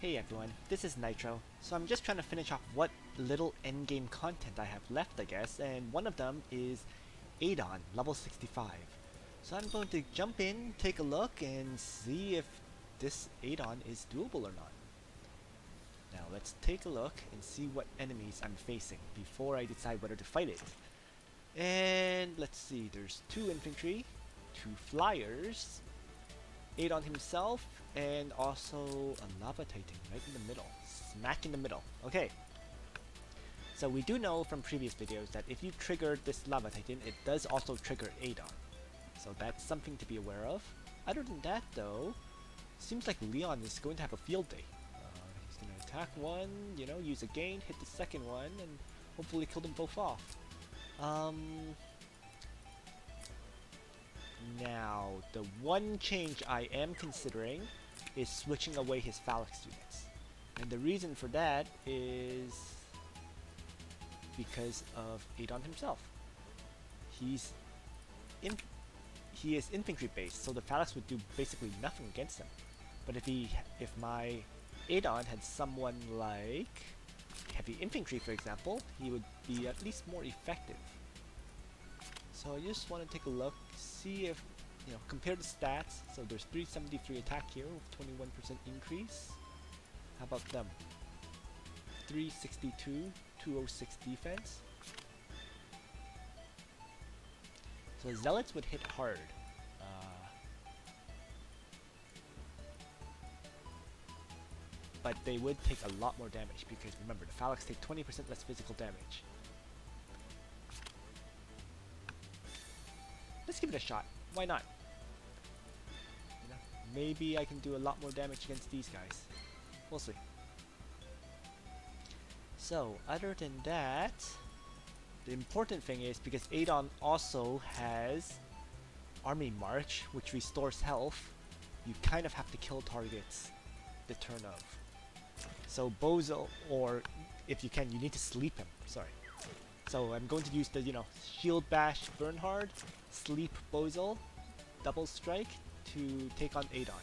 Hey everyone, this is Nitro. So I'm just trying to finish off what little endgame content I have left, I guess, and one of them is Adon, level 65. So I'm going to jump in, take a look, and see if this Adon is doable or not. Now let's take a look and see what enemies I'm facing before I decide whether to fight it. And let's see, there's 2 infantry, 2 flyers, Adon himself, and also a lava titan right in the middle. Smack in the middle. Okay. So we do know from previous videos that if you trigger this lava titan, it does also trigger Adon. So that's something to be aware of. Other than that though, seems like Leon is going to have a field day. He's going to attack one, you know, use a gain, hit the second one, and hopefully kill them both off. Now, the one change I am considering is switching away his phalanx units. And the reason for that is because of Adon himself. He is infantry based, so the phalanx would do basically nothing against him. But if my Adon had someone like heavy infantry, for example, he would be at least more effective. So I just want to take a look, see if, you know, compare the stats. So there's 373 attack here with 21% increase. How about them? 362, 206 defense. So zealots would hit hard. But they would take a lot more damage because remember, the phalanx take 20% less physical damage. Let's give it a shot. Why not? You know, maybe I can do a lot more damage against these guys. We'll see. So, other than that, the important thing is because Adon also has Army March, which restores health, you kind of have to kill targets the turn of. So Bozo, or if you can, you need to sleep him. Sorry. So I'm going to use the, you know, Shield Bash Bernhard, Sleep Bozo, Double Strike to take on Adon.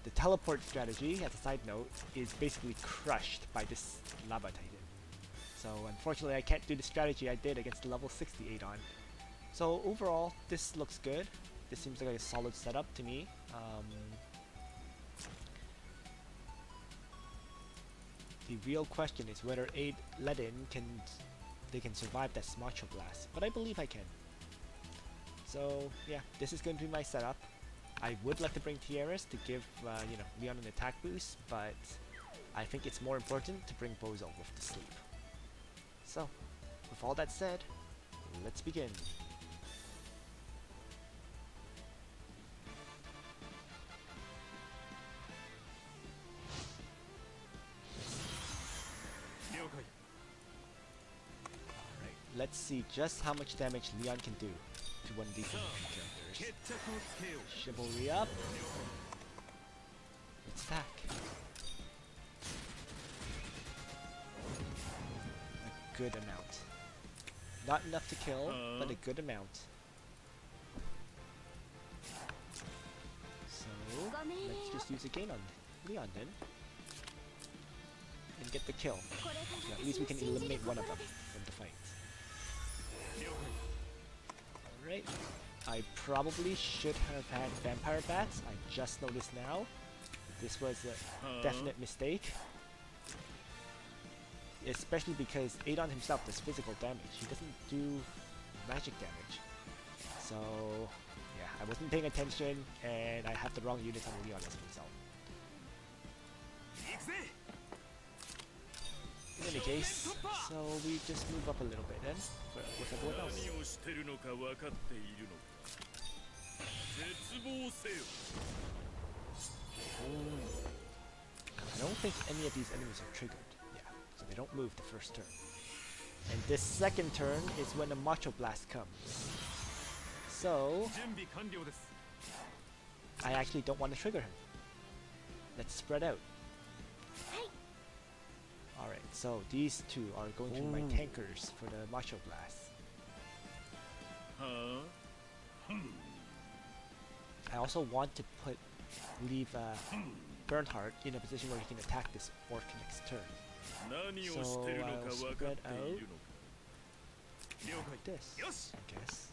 The teleport strategy, as a side note, is basically crushed by this Lava Titan. So unfortunately I can't do the strategy I did against the level 60 Adon. So overall, this looks good. This seems like a solid setup to me. The real question is whether Ledin can survive that Smacho Blast, but I believe I can. So yeah, this is going to be my setup. I would like to bring Tiaras to give you know, Leon an attack boost, but I think it's more important to bring Bozo with the sleep. So, with all that said, let's begin. Let's see just how much damage Leon can do to one of these characters. Chivalry up. Let's attack. A good amount. Not enough to kill, but a good amount. So, let's just use a gain on Leon then. And get the kill. So at least we can eliminate one of them from the fight. Alright, I probably should have had Vampire Bats, I just noticed now. This was a definite mistake. Especially because Adon himself does physical damage, he doesn't do magic damage. So, yeah, I wasn't paying attention and I had the wrong units on Leon as a result. In any case, so we just move up a little bit then, with everyone else. I don't think any of these enemies are triggered, yeah, so they don't move the first turn. And this second turn is when the Macho Blast comes. So, I actually don't want to trigger him. Let's spread out. Alright, so these two are going to be my tankers for the Macho Blast. I also want to leave Bernhardt in a position where he can attack this orc next turn. So I'll spread out like this, I guess.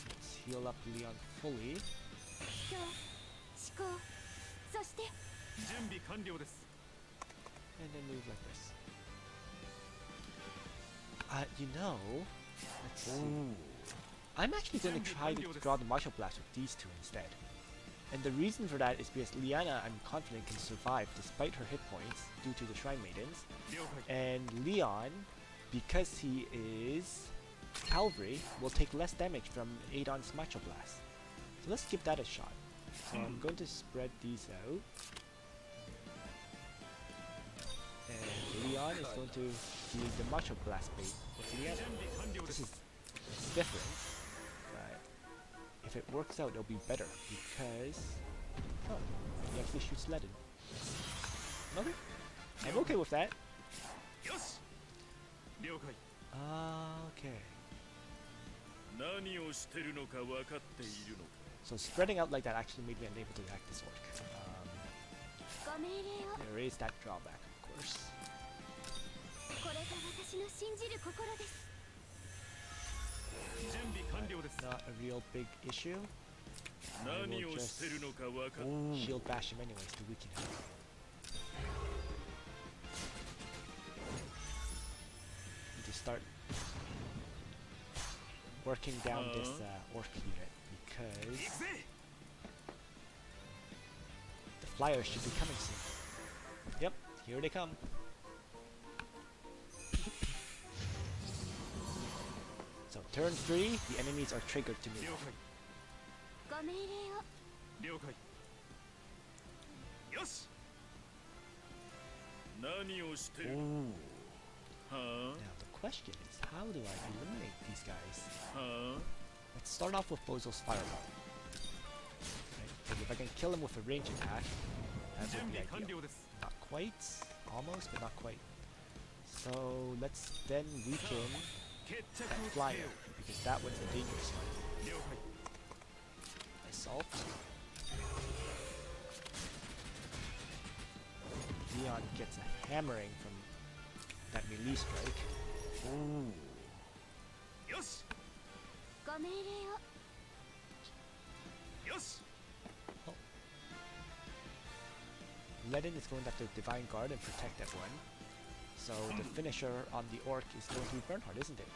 Let's heal up Leon fully. And then move like this. You know, let's see. I'm actually going to try to draw the Martial Blast with these two instead. And the reason for that is because Liana, I'm confident, can survive despite her hit points due to the Shrine Maidens. And Leon, because he is Cavalry, will take less damage from Adon's Martial Blast. So let's give that a shot. So I'm going to spread these out. And Leon is going to be the Martial Blast bait with Liana. This is different, but if it works out, it'll be better because he actually shoots Ledin. Okay, I'm okay with that. Okay. So spreading out like that actually made me unable to attack this orc. There is that drawback, of course. Not a real big issue. I will just shield bash him anyways to weaken him. Need to start working down this orc unit because the flyers should be coming soon. Yep, here they come. So turn 3, the enemies are triggered to move. Now the question is, how do I eliminate these guys? Let's start off with Bozo's Fireball. Right? If I can kill him with a range attack, that would be ideal. Not quite, almost, but not quite. So let's then weaken that flyer, because that one's the dangerous one. Assault. Leon gets a hammering from that melee strike. Ooh. Oh. Ledin is going after Divine Guard and protect everyone. So the finisher on the orc is going to be Bernhardt, isn't it?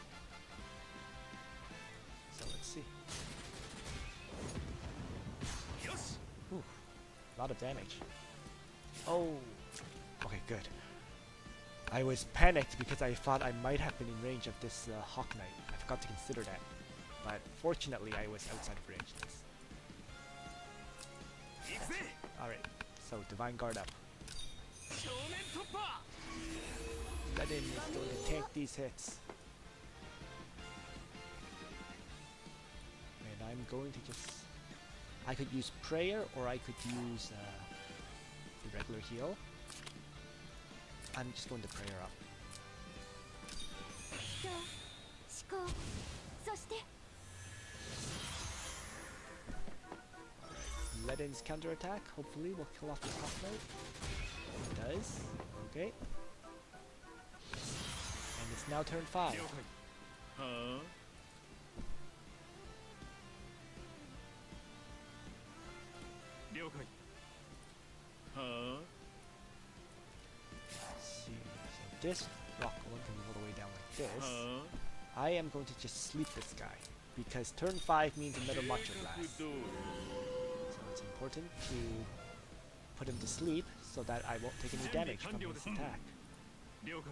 So let's see. Ooh, a lot of damage. Oh, okay, good. I was panicked because I thought I might have been in range of this Hawk Knight. I forgot to consider that. But fortunately, I was outside of range. Alright, so Divine Guard up. Ledin is going to tank these hits. And I'm going to just... I could use Prayer or I could use the regular heal. I'm just going to Prayer up. Alright, Ledin's counterattack hopefully will kill off this Hawk Knight. It does. Okay. And it's now turn 5. Let's see. So this rock one can move all the way down like this. I am going to just sleep this guy because turn 5 means another Martial Blast. So it's important to put him to sleep so that I won't take any damage from his attack. Now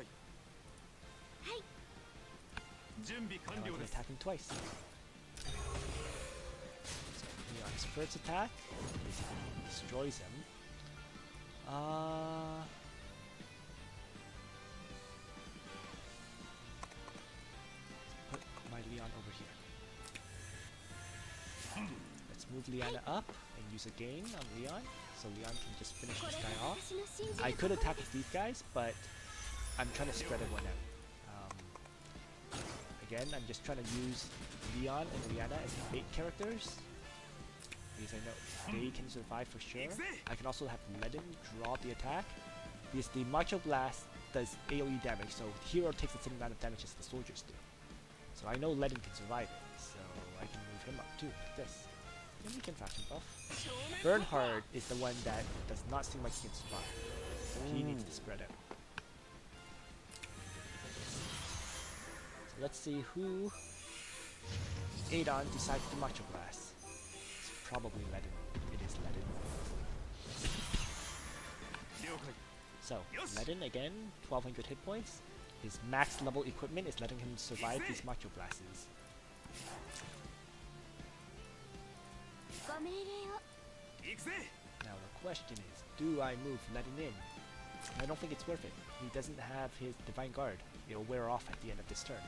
I can attack him twice. So Leon's first attack basically destroys him. Put my Leon over here. Let's move Liana up and use a gain on Leon, so Leon can just finish this guy off. I could attack with these guys, but I'm trying to spread everyone out. Again, I'm just trying to use Leon and Liana as bait characters because I know they can survive for sure. I can also have Ledin draw the attack, because the Macho Blast does AoE damage, so hero takes the same amount of damage as the soldiers do. So I know Ledin can survive it, so I can move him up too, like this. And we can faction buff. Bernhard is the one that does not seem like he can survive, so he needs to spread out. So let's see who Adon decides to Macho Blast. It's probably Ledin. It is Ledin. So, Ledin again, 1200 hit points. His max level equipment is letting him survive these Macho Blasts. Now the question is, do I move Ledin in? I don't think it's worth it. He doesn't have his Divine Guard. It'll wear off at the end of this turn.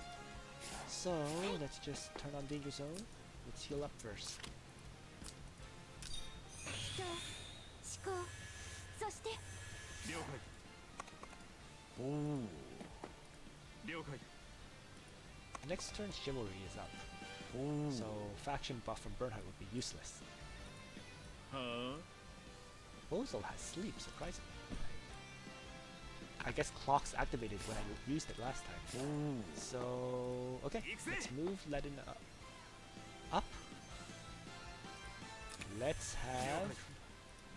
So, let's just turn on Danger Zone. Let's heal up first. Ooh. Next turn's Chivalry is up. Ooh. So, faction buff from Bernhard would be useless. Bozel has sleep, surprisingly. I guess clock's activated when I used it last time. Ooh. So, okay, let's move Ledin up. Let's have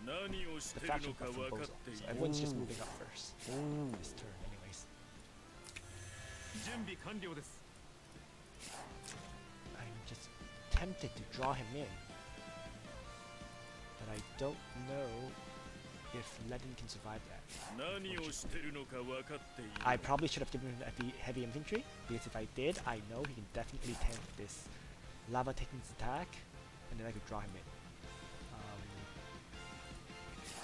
the faction buff from Bozel. So everyone's just moving up first. This turn, anyways. I'm just tempted to draw him in, but I don't know if Ledin can survive that. I probably should have given him heavy infantry, because if I did, I know he can definitely tank this Lava Titan's attack, and then I could draw him in.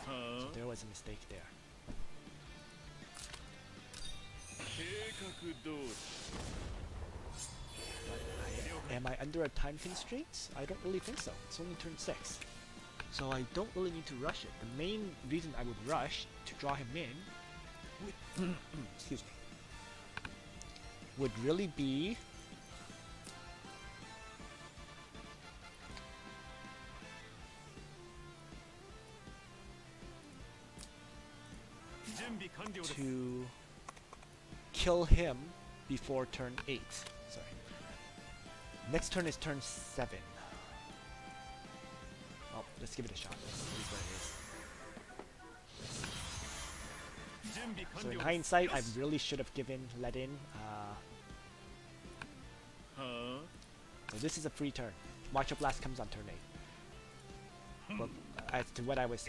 So there was a mistake there. Am I under a time constraint? I don't really think so. It's only turn 6. So I don't really need to rush it. The main reason I would rush to draw him in would excuse me, would really be to kill him before turn 8. Sorry. Next turn is turn 7. Oh, let's give it a shot. Let's see what it is. So in hindsight, I really should have given Ledin. So this is a free turn. Macho Blast comes on turn 8. But as to what I was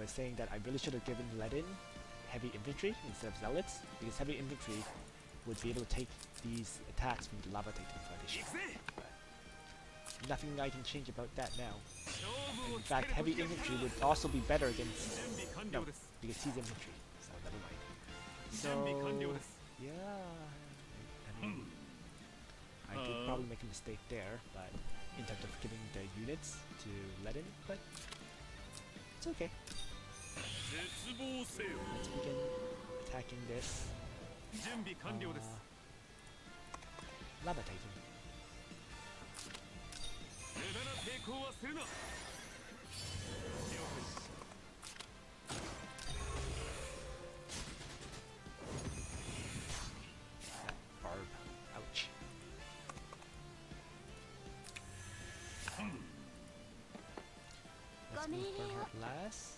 saying that I really should have given Ledin heavy infantry instead of zealots, because heavy infantry would be able to take these attacks from the Lava Titan Foundation. But nothing I can change about that now. In fact, heavy infantry would also be better against... No, because he's infantry, so never mind. So, yeah... I mean, I did probably make a mistake there, but in terms of giving the units to Ledin, but it's okay. Let's begin attacking this Lava Titan. That barb. Ouch. Let's move Bernhard last.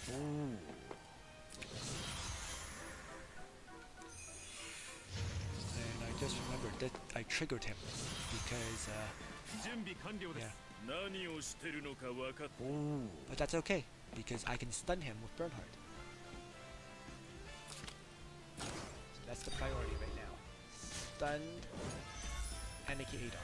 Ooh. And I just remembered that I triggered him because yeah. Ooh. But that's okay because I can stun him with Bernhard. So that's the priority right now. Stunned Aniki Adon.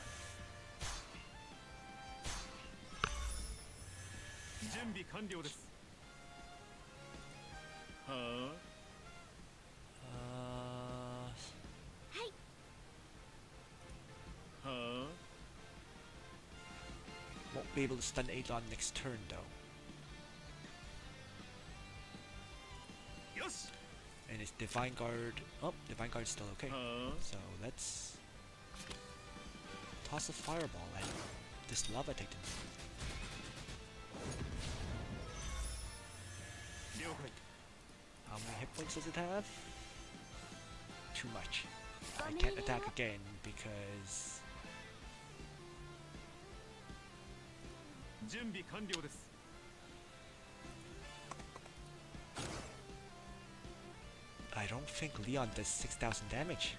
Won't be able to stun Adon next turn though. And his Divine Guard... Oh, Divine Guard's still okay. So let's toss a fireball at this lava titan. How many hit points does it have? Too much. I can't attack again because... I don't think Leon does 6,000 damage.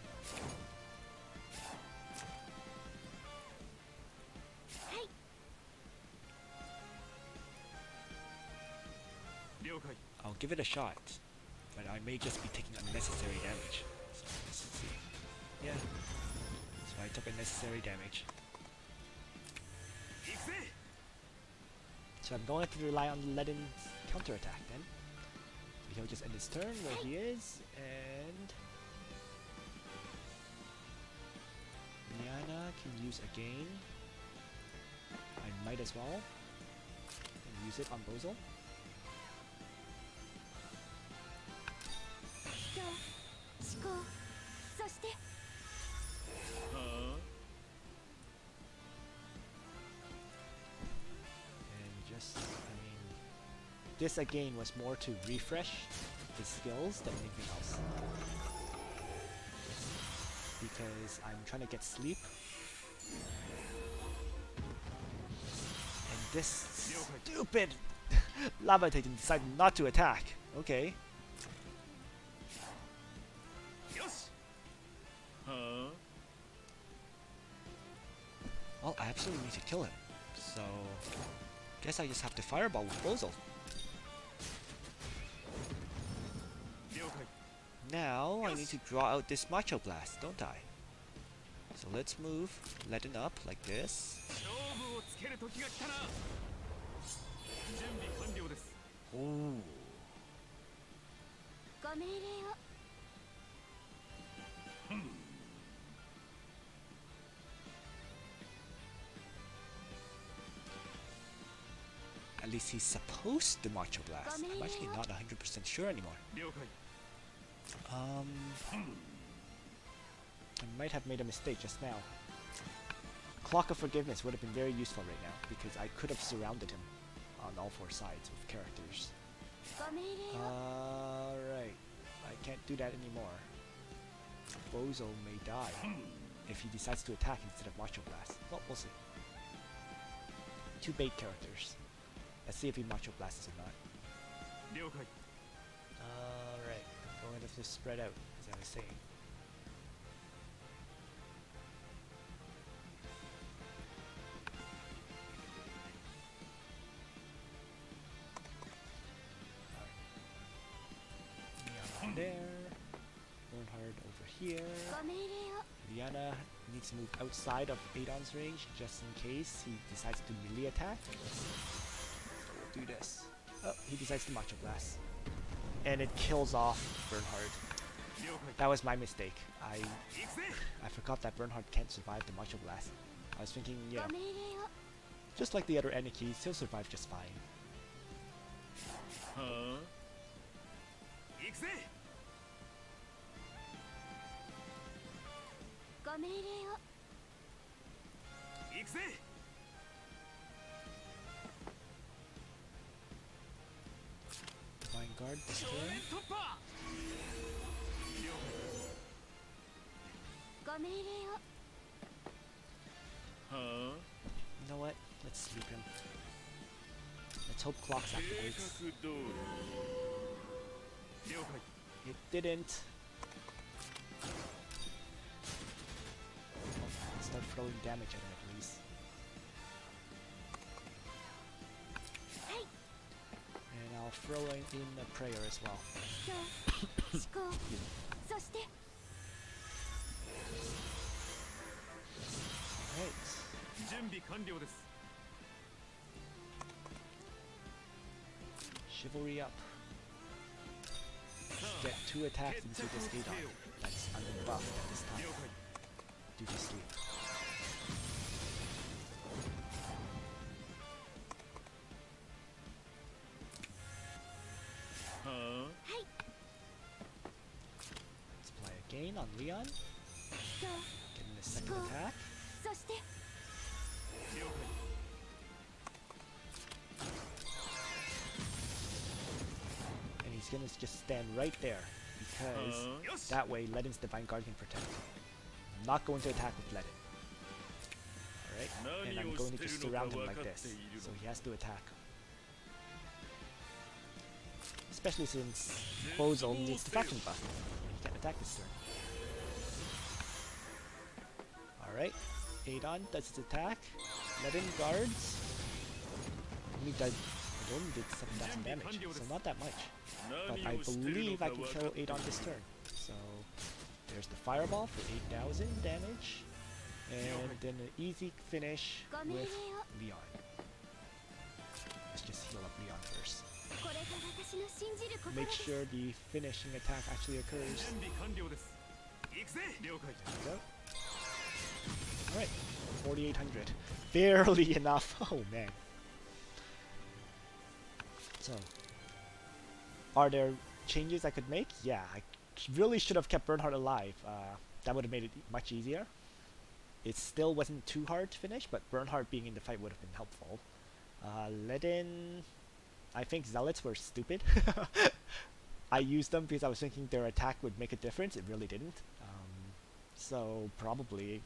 I'll give it a shot, but I may just be taking unnecessary damage. So let's see. Yeah. So I took unnecessary damage. So I'm going to rely on Ledin's counterattack then. So he'll just end his turn where he is, and Liana can use again. I might as well and use it on Bozel. This again was more to refresh his skills than anything else. Because I'm trying to get sleep. And this stupid Lava Titan decided not to attack. Okay. Well, I absolutely need to kill him. So, guess I just have to fireball with Bozel. Now I need to draw out this Macho Blast, don't I? So let's move Ledin up like this. Ooh. At least he's supposed to Macho Blast. I'm actually not 100% sure anymore. I might have made a mistake just now. Clock of Forgiveness would have been very useful right now because I could have surrounded him on all four sides with characters. Alright, I can't do that anymore. Bozo may die if he decides to attack instead of Macho Blast. Well, we'll see. Two bait characters. Let's see if he Macho Blasts or not. Alright, I'm going to just spread out, as I was saying. Neon there, Bernhard over here. Liana needs to move outside of Adon's range just in case he decides to melee attack. We'll do this. Oh, he decides to Macho Blast. And it kills off Bernhard. That was my mistake. I forgot that Bernhard can't survive the Macho Blast. I was thinking, yeah, just like the other Anikis, he'll survive just fine. Divine Guard destroy. You know what? Let's sleep him. Let's hope Clocks activates. It didn't. Let's start throwing damage at him at least. And I'll throw in a prayer as well. Alright. Chivalry up. Get 2 attacks into this Adon. That's unbuffed at this time. Due to sleep. Let's play again on Leon. Getting the second attack. gonna just stand right there, because that way Ledin's Divine Guard can protect. I'm not going to attack with Ledin. Alright, and I'm going to just surround him like this, so he has to attack. Especially since Bozo needs the faction buff. He can't attack this turn. Alright, Adon does his attack. Ledin guards. Only did 7,000 damage, so not that much. But I believe I can kill Adon this turn. So there's the Fireball for 8,000 damage. And then an easy finish with Leon. Let's just heal up Leon first. Make sure the finishing attack actually occurs. There we go. Alright, 4,800. Barely enough. Oh man. So, are there changes I could make? Yeah, I really should have kept Bernhardt alive. That would have made it much easier. It still wasn't too hard to finish, but Bernhardt being in the fight would have been helpful. Ledin... I think Zealots were stupid. I used them because I was thinking their attack would make a difference. It really didn't. So probably,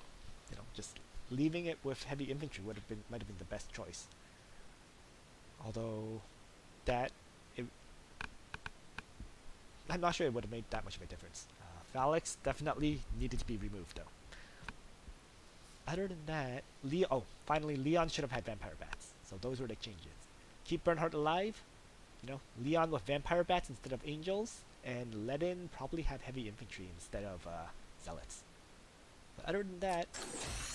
just leaving it with heavy infantry might have been the best choice. Although I'm not sure it would have made that much of a difference. Phalanx definitely needed to be removed though. Other than that, finally Leon should have had Vampire Bats. So those were the changes. Keep Bernhardt alive, Leon with Vampire Bats instead of Angels, and Ledin probably have heavy infantry instead of Zealots. But other than that,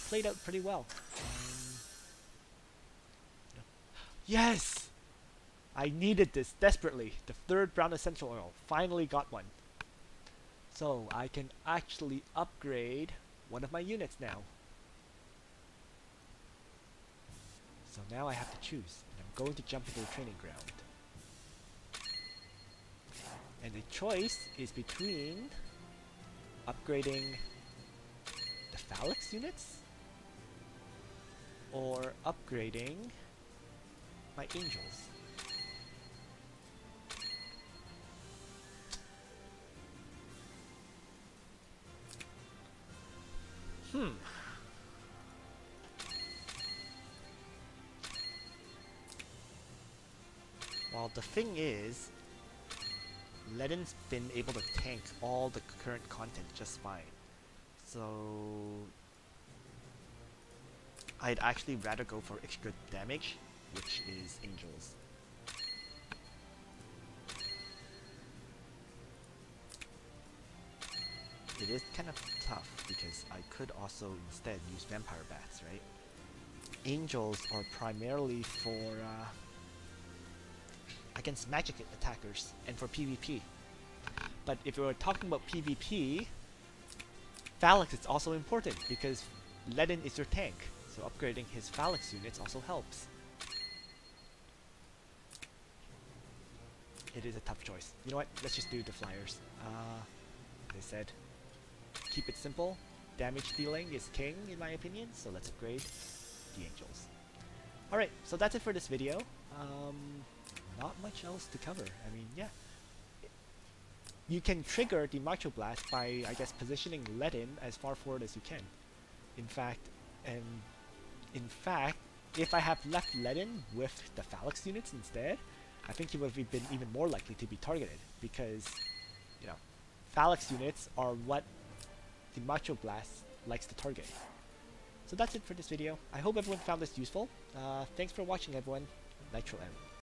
played out pretty well. Yes! I needed this desperately. The third Brown Essential Oil. Finally got one. So I can actually upgrade one of my units now. So now I have to choose. And I'm going to jump into the training ground. And the choice is between upgrading the Phalanx units or upgrading my Angels. Well, the thing is, Ledin's been able to tank all the current content just fine. So I'd actually rather go for extra damage, which is Angels. It is kind of tough because I could also instead use Vampire Bats, right? Angels are primarily for against magic attackers and for PvP. But if we were talking about PvP, Phalanx is also important because Ledin is your tank, so upgrading his Phalanx units also helps. It is a tough choice. You know what? Let's just do the Flyers. As I said, keep it simple. Damage dealing is king in my opinion, so let's upgrade the Angels. Alright, so that's it for this video. Not much else to cover. I mean, yeah. You can trigger the Macho Blast by, I guess, positioning Ledin as far forward as you can. In fact, if I have left Ledin with the Phalanx units instead, I think he would have been even more likely to be targeted because, Phalanx units are what the Macho Blast likes to target. So that's it for this video. I hope everyone found this useful. Thanks for watching, everyone. Nitro M.